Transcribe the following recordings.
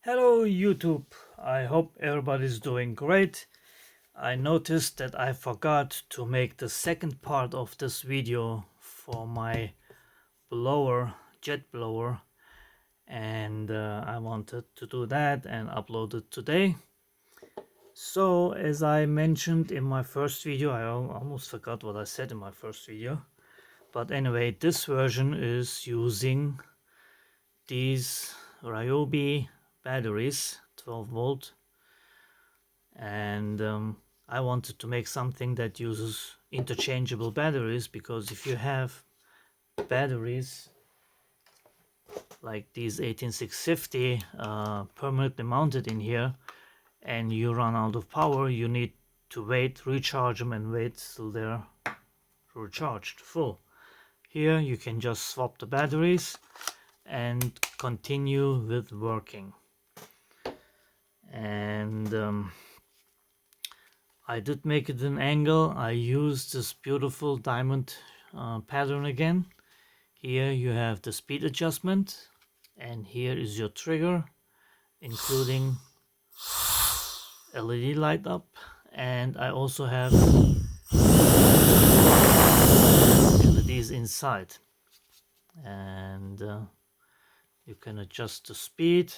Hello YouTube, I hope everybody's doing great. I noticed that I forgot to make the second part of this video for my blower, jet blower, and I wanted to do that and upload it today. So as I mentioned in my first video, I almost forgot what I said in my first video. But anyway, this version is using these Ryobi batteries, 12 volt, and I wanted to make something that uses interchangeable batteries, because if you have batteries like these 18650 permanently mounted in here and you run out of power, you need to wait, recharge them and wait till they're recharged full. Here you can just swap the batteries and continue with working. And I did make it an angle. I used this beautiful diamond pattern again. Here you have the speed adjustment, and here is your trigger, including LED light up, and I also have LEDs inside, and you can adjust the speed.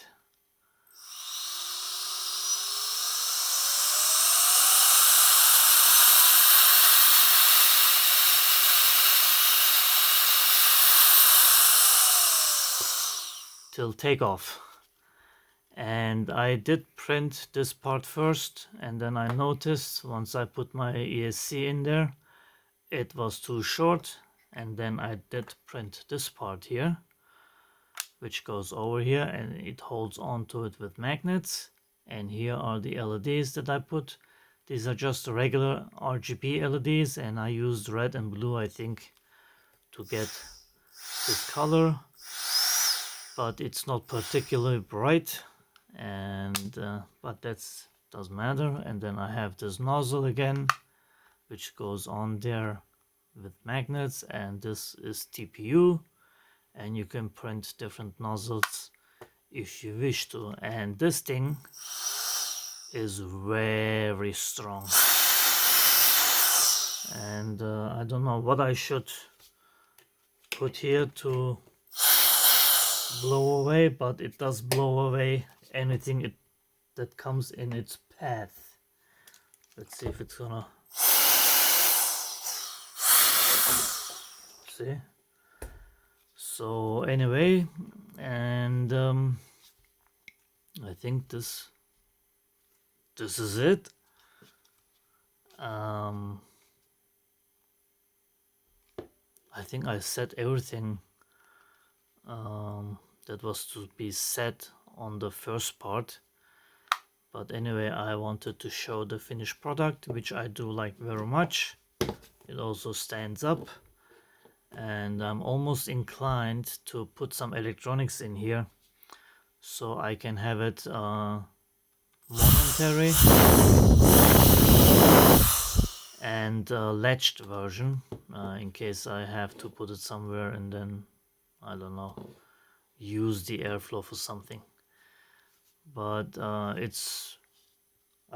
Till takeoff. And I did print this part first, and then I noticed once I put my ESC in there it was too short, and then I did print this part here, which goes over here and it holds on to it with magnets. And here are the LEDs that I put. These are just regular RGB LEDs, and I used red and blue, I think, to get this color, but it's not particularly bright, and but that's doesn't matter. And then I have this nozzle again, which goes on there with magnets, and this is TPU, and you can print different nozzles if you wish to. And this thing is very strong, and I don't know what I should put here to blow away, but it does blow away anything that comes in its path. Let's see if it's gonna see. So anyway, and I think this is it. I think I said everything that was to be said on the first part, but anyway, I wanted to show the finished product, which I do like very much. It also stands up, and I'm almost inclined to put some electronics in here so I can have it momentary and latched version, in case I have to put it somewhere and then, I don't know, use the airflow for something. But I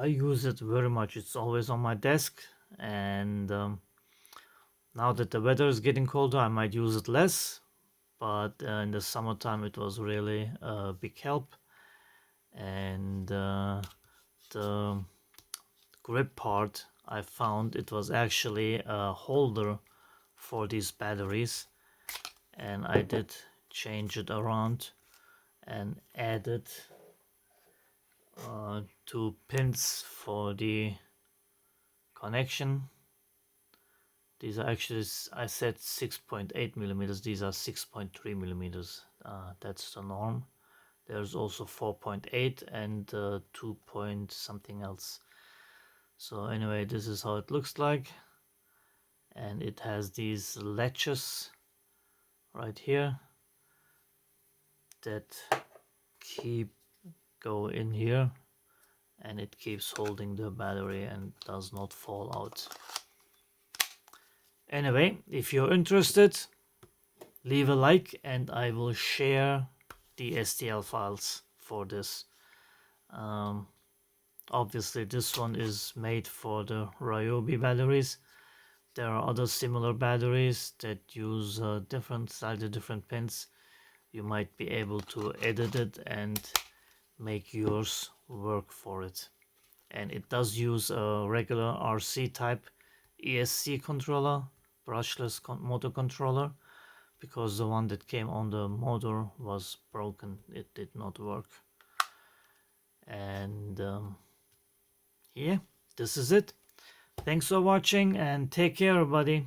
use it very much. It's always on my desk, and now that the weather is getting colder, I might use it less, but in the summertime it was really a big help. And the grip part, I found it was actually a holder for these batteries, and I did change it around and added 2 pins for the connection. These are actually, I said 6.8 millimeters, these are 6.3 millimeters. That's the norm. There's also 4.8 and 2 point something else. So anyway, this is how it looks like, and it has these latches right here that go in here, and it keeps holding the battery and does not fall out. Anyway, if you're interested, leave a like and I will share the STL files for this Obviously this one is made for the Ryobi batteries. There are other similar batteries that use slightly different pins. You might be able to edit it and make yours work for it. And it does use a regular RC type ESC controller, brushless motor controller, because the one that came on the motor was broken. It did not work. And yeah, this is it. Thanks for watching and take care, everybody.